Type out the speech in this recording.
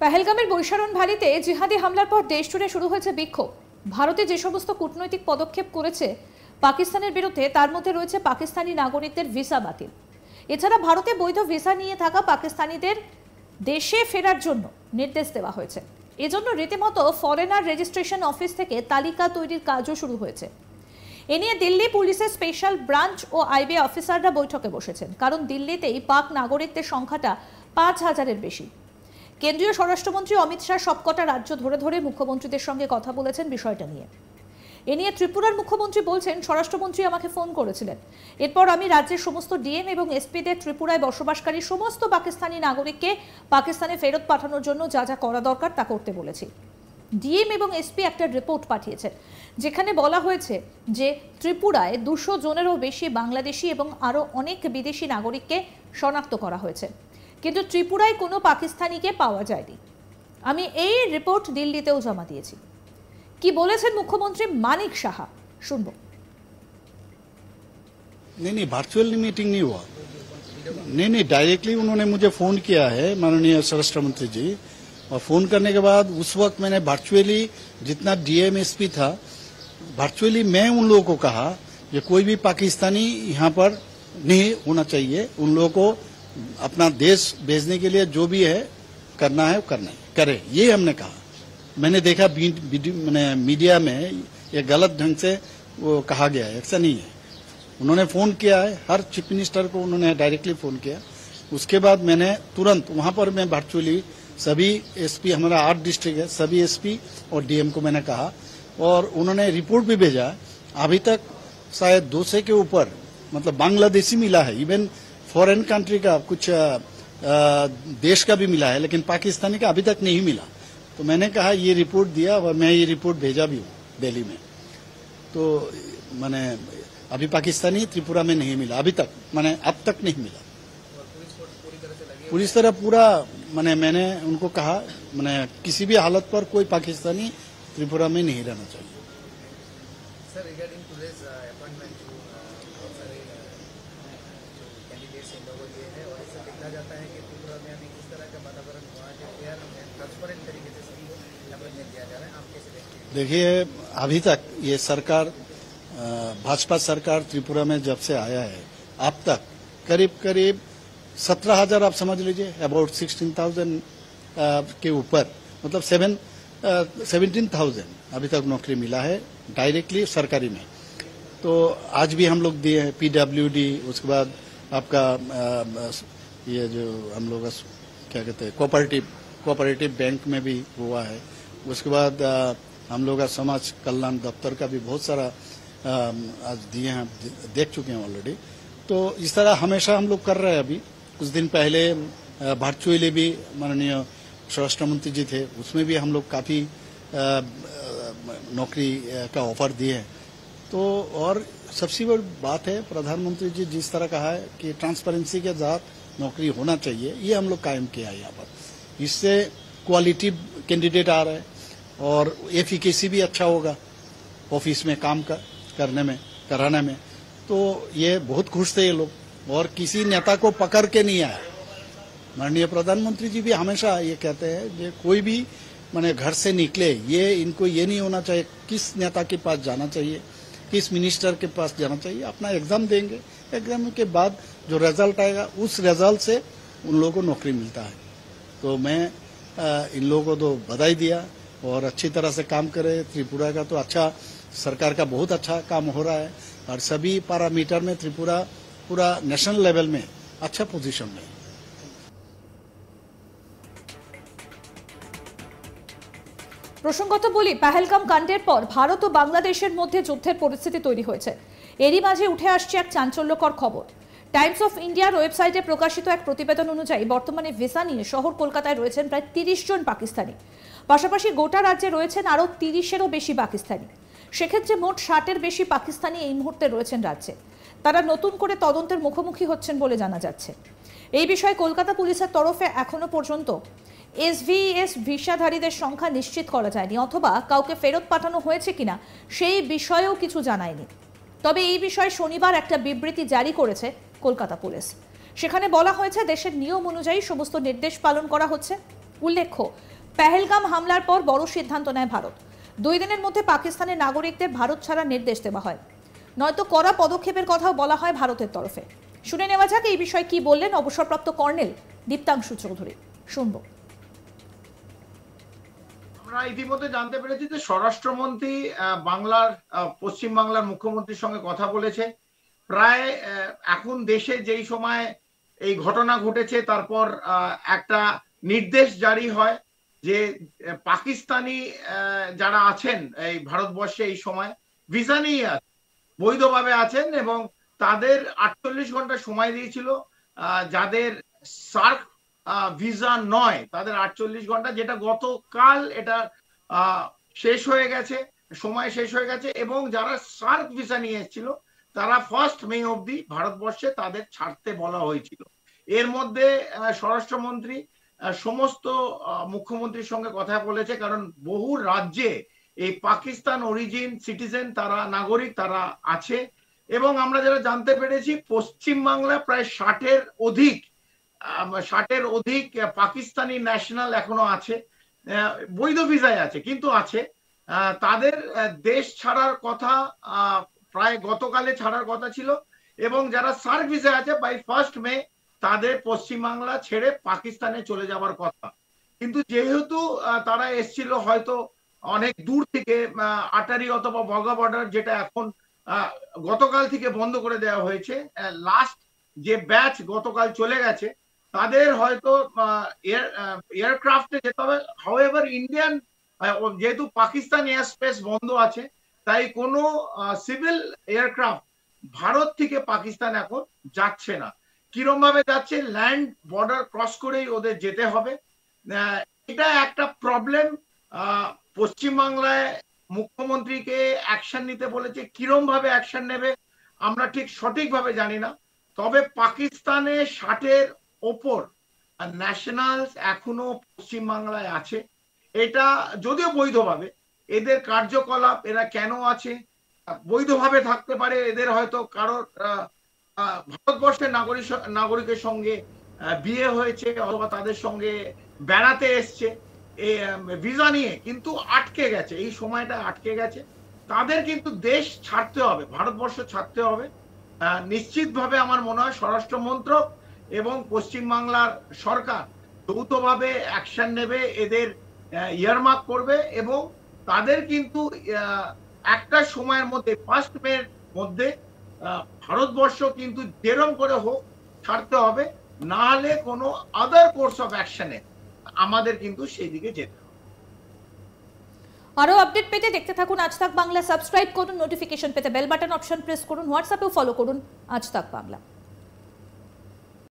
পেহেলগামের বৈশারণ ভ্যালিতে জিহাদি হামলার পর দেশ জুড়ে শুরু হয়েছে বিক্ষোভ। ভারতে যে সমস্ত কূটনৈতিক পদক্ষেপ করেছে পাকিস্তানের বিরুদ্ধে, তার মধ্যে রয়েছে পাকিস্তানি নাগরিকদের ভিসা বাতিল। এছাড়া ভারতে বৈধ ভিসা নিয়ে থাকা পাকিস্তানিদের দেশে ফেরার জন্য নির্দেশ দেওয়া হয়েছে। এজন্য রীতিমতো ফরেনার রেজিস্ট্রেশন অফিস থেকে তালিকা তৈরির কাজও শুরু হয়েছে। এ নিয়ে দিল্লি পুলিশের স্পেশাল ব্রাঞ্চ ও আইবি অফিসাররা বৈঠকে বসেছেন, কারণ দিল্লিতেই পাক নাগরিকদের সংখ্যাটা ৫,০০০-এর বেশি। কেন্দ্রীয় স্বরাষ্ট্রমন্ত্রী অমিত শাহ সবকটা রাজ্য ধরে ধরে মুখ্যমন্ত্রীদের সঙ্গে কথা বলেছেন বিষয়টা নিয়ে। এ নিয়ে ত্রিপুরার মুখ্যমন্ত্রী বলছেন, স্বরাষ্ট্রমন্ত্রী আমাকে ফোন করেছিলেন, এরপর আমি রাজ্যের সমস্ত ডিএম এবং এসপিদের ত্রিপুরায় বসবাসকারী সমস্ত পাকিস্তানি নাগরিককে পাকিস্তানে ফেরত পাঠানোর জন্য যা যা করা দরকার তা করতে বলেছি। ডিএম এবং এসপি একটা রিপোর্ট পাঠিয়েছেন, যেখানে বলা হয়েছে যে ত্রিপুরায় ২০০ জনেরও বেশি বাংলাদেশি এবং আরও অনেক বিদেশি নাগরিককে শনাক্ত করা হয়েছে, কিন্তু ত্রিপুরায় কোনো পাকিস্তানিকে পাওয়া যায়নি। আমি এই রিপোর্ট দিল্লিতেও জমা দিয়েছি। কি বলেছেন মুখ্যমন্ত্রী মানিক সাহা, শুনবো। नहीं वर्चुअल मीटिंग नहीं हुआ। नहीं डायरेक्टली उन्होंने मुझे फोन किया है माननीय स्वराष्ट्र मंत्री जी, और फोन करने के बाद उस वक्त मैंने वर्चुअली जितना डीएम एसपी था, वर्चुअली मैं उन लोगों को कहा कि कोई भी पाकिस्तानी यहाँ पर नहीं होना चाहिए, उन लोगों को अपना देश भेजने के लिए जो भी है करना है करना है करे, ये हमने कहा। मैंने देखा मीडिया में ये गलत ढंग से वो कहा गया है, ऐसा नहीं है। उन्होंने फोन किया है, हर चीफ मिनिस्टर को उन्होंने डायरेक्टली फोन किया। उसके बाद मैंने तुरंत वहां पर मैं वर्चुअली सभी एसपी, हमारा 8 डिस्ट्रिक्ट है, सभी एसपी और डीएम को मैंने कहा, और उन्होंने रिपोर्ट भी भेजा। अभी तक शायद 200 के ऊपर मतलब बांग्लादेशी मिला है, इवन फॉरेन कंट्री का कुछ देश का भी मिला है, लेकिन पाकिस्तानी का अभी तक नहीं मिला। तो मैंने कहा ये रिपोर्ट दिया और मैं ये रिपोर्ट भेजा भी हूँ दिल्ली में। तो मैंने अभी पाकिस्तानी त्रिपुरा में नहीं मिला, अभी तक मैंने अब तक नहीं मिला। पूरी तरह पूरा मैंने उनको कहा किसी भी हालत पर कोई पाकिस्तानी त्रिपुरा में नहीं रहना चाहिए। Sir, regarding today's appointment, बहुत सारे कैंडिडेट्स इन लोगों के हैं, और ऐसा देखा जाता है कि त्रिपुरा में अभी किस तरह का वातावरण हुआ है, फेयर और ट्रांसपेरेंट तरीके से सभी अपॉइंटमेंट दिया जा रहा है, आप कैसे देखते हैं? देखिए, अभी तक ये सरकार भाजपा सरकार त्रिपुरा में जब से आया है अब तक करीब 17,000 आप समझ लीजिए, अबाउट 16,000 के ऊपर, मतलब 17,000 अभी तक नौकरी मिला है डायरेक्टली सरकारी में। तो आज भी हम लोग दिए हैं पीडब्ल्यूडी, उसके बाद आपका ये जो हम लोग क्या कहते हैं कोऑपरेटिव बैंक में भी हुआ है। उसके बाद हम लोग समाज कल्याण दफ्तर का भी बहुत सारा आज दिए हैं, देख चुके हैं ऑलरेडी। तो इस तरह हमेशा हम लोग कर रहे हैं। अभी कुछ दिन पहले वर्चुअली भी माननीय स्वराष्ट्र मंत्री जी थे, उसमें भी हम लोग काफी नौकरी का ऑफर दिए हैं। तो और सबसे बड़ी बात है, प्रधानमंत्री जी जिस तरह कहा है कि ट्रांसपेरेंसी के साथ नौकरी होना चाहिए, ये हम लोग कायम किया है यहाँ पर। इससे क्वालिटी कैंडिडेट आ रहे हैं और एफिकेसी भी अच्छा होगा ऑफिस में काम कराने में। तो ये बहुत खुश थे ये लोग, और किसी नेता को पकड़ के नहीं आया। माननीय प्रधानमंत्री जी भी हमेशा ये कहते हैं कि कोई भी घर से निकले, ये इनको ये नहीं होना चाहिए किस नेता के पास जाना चाहिए, किस मिनिस्टर के पास जाना चाहिए। अपना एग्जाम देंगे, एग्जाम के बाद जो रिजल्ट आएगा उस रिजल्ट से उन लोगों को नौकरी मिलता है। तो मैं इन लोगों को तो बधाई दिया, और अच्छी तरह से काम करे। त्रिपुरा का तो अच्छा, सरकार का बहुत अच्छा काम हो रहा है, और सभी पैरामीटर में त्रिपुरा पूरा नेशनल लेवल में अच्छा पोजीशन में। প্রসঙ্গত বলি, পেহেলগাম কাণ্ডের পর ভারত ও বাংলাদেশের মধ্যে যুদ্ধের পরিস্থিতি তৈরি হয়েছে। এরই মাঝে উঠে আসছে এক চাঞ্চল্যকর খবর। টাইমস অফ ইন্ডিয়ার ওয়েবসাইটে প্রকাশিত এক প্রতিবেদন অনুযায়ী বর্তমানে ভিসা নিয়ে শহর কলকাতায় রয়েছেন প্রায় ৩০ জন পাকিস্তানি। পাশাপাশি গোটা রাজ্যে রয়েছেন আরও ৩০-এরও বেশি পাকিস্তানি। সেক্ষেত্রে মোট ৬০-এর বেশি পাকিস্তানি এই মুহূর্তে রয়েছেন রাজ্যে। তারা নতুন করে তদন্তের মুখোমুখি হচ্ছেন বলে জানা যাচ্ছে। এই বিষয়ে কলকাতা পুলিশের তরফে এখনো পর্যন্ত এসভিএস ভিসাধারীদের সংখ্যা নিশ্চিত করা যায়নি, অথবা কাউকে ফেরত পাঠানো হয়েছে কিনা সেই বিষয়েও কিছু জানায়নি। তবে এই বিষয়ে শনিবার একটা বিবৃতি জারি করেছে কলকাতা পুলিশ। সেখানে বলা হয়েছে দেশের নিয়ম অনুযায়ী সমস্ত নির্দেশ পালন করা হচ্ছে। উল্লেখ্য, পেহেলগাম হামলার পর বড় সিদ্ধান্ত নেয় ভারত। 2 দিনের মধ্যে পাকিস্তানের নাগরিকদের ভারত ছাড়ার নির্দেশ দেওয়া হয়, নয়তো কড়া পদক্ষেপের কথাও বলা হয় ভারতের তরফে। শুনে নেওয়া যাক এই বিষয়ে কি বললেন অবসরপ্রাপ্ত কর্নেল দীপ্তাংশু চৌধুরী। শুনবো। আমরা ইতিমধ্যে জানতে পেরেছি যে স্বরাষ্ট্রমন্ত্রী পশ্চিম বাংলার মুখ্যমন্ত্রীর সঙ্গে কথা বলেছে। প্রায় এখন দেশে যেই সময় এই ঘটনা ঘটেছে তারপর একটা নির্দেশ জারি হয় যে পাকিস্তানি যারা আছেন এই ভারতবর্ষে এই সময় ভিসা নিয়ে বৈধভাবে আছেন এবং তাদের 48 ঘন্টা সময় দিয়েছিল। যাদের সার্ক ভিসা নয় তাদের 48 ঘন্টা, যেটা গতকাল এটা শেষ হয়ে গেছে, সময় শেষ হয়ে গেছে এবং যারা সার্ক ভিসা নিয়ে এসেছিল তারা 1 মে অবধি ভারতবর্ষে তাদের ছাড়তে বলা হয়েছিল। এর মধ্যে স্বরাষ্ট্রমন্ত্রী সমস্ত মুখ্যমন্ত্রীর সঙ্গে কথা বলেছে, কারণ বহু রাজ্যে এই পাকিস্তান অরিজিন সিটিজেন তারা নাগরিক তারা আছে এবং আমরা যারা জানতে পেরেছি পশ্চিমবাংলা প্রায় 60-এর অধিক পাকিস্তানি ন্যাশনাল এখনো আছে, বৈধ ভিসায় আছে কিন্তু আছে। তাদের দেশ ছাড়ার কথা প্রায় গতকালে ছাড়ার কথা ছিল এবং যারা সার্ক ভিসায় আছে বাই 1 মে তাদের পশ্চিমবাংলা ছেড়ে পাকিস্তানে চলে যাওয়ার কথা। কিন্তু যেহেতু তারা এসছিল হয়তো অনেক দূর থেকে, আটারি অথবা বগা বর্ডার, যেটা এখন গতকাল থেকে বন্ধ করে দেওয়া হয়েছে, লাস্ট যে ব্যাচ গতকাল চলে গেছে তাদের হয়তো এয়ারক্রাফটে যেতে হবে। হাউএভার ইন্ডিয়ান, যেহেতু পাকিস্তান এয়ার স্পেস বন্ধ আছে তাই কোনো সিভিল এয়ারক্রাফট ভারত থেকে পাকিস্তান এখন যাচ্ছে না। কিরম ভাবে যাচ্ছে, ল্যান্ড বর্ডার ক্রস করেই ওদের যেতে হবে। এটা একটা প্রবলেম। পশ্চিমবাংলায় মুখ্যমন্ত্রীকে অ্যাকশন নিতে বলেছে, কিরম ভাবে অ্যাকশন নেবে আমরা ঠিক সঠিকভাবে জানি না। তবে পাকিস্তানে 60-এর ওপর ন্যাশনালস এখনো পশ্চিমবাংলায় আছে। এটা যদিও বৈধভাবে, এদের কার্যকলাপ এরা কেন আছে, বৈধভাবে থাকতে পারে, এদের হয়তো কারোর ভারতবর্ষের নাগরিকের সঙ্গে বিয়ে হয়েছে অথবা তাদের সঙ্গে বেড়াতে এসছে ভিসা নিয়ে, কিন্তু আটকে গেছে, এই সময়টা আটকে গেছে। তাদের কিন্তু দেশ ছাড়তে হবে, ভারতবর্ষ ছাড়তে হবে। নিশ্চিতভাবে আমার মনে হয় স্বরাষ্ট্র মন্ত্রক এবং পশ্চিমবাংলার সরকার যৌথভাবে অ্যাকশন নেবে, এদের ইয়ারমার্ক করবে এবং তাদের কিন্তু একটা সময়ের মধ্যে 1 মের মধ্যে ভারতবর্ষ কিন্তু যেরম করে হোক ছাড়তে হবে, না হলে কোনো আদার কোর্স অফ অ্যাকশনে আমাদের কিন্তু সেই দিকে যেতে হবে। আরো আপডেট পেতে দেখতে থাকুন আজ তাক বাংলা। সাবস্ক্রাইব করুন, নোটিফিকেশন পেতে বেল বাটন অপশন প্রেস করুন, হোয়াটসঅ্যাপেও ফলো করুন আজ তাক বাংলা।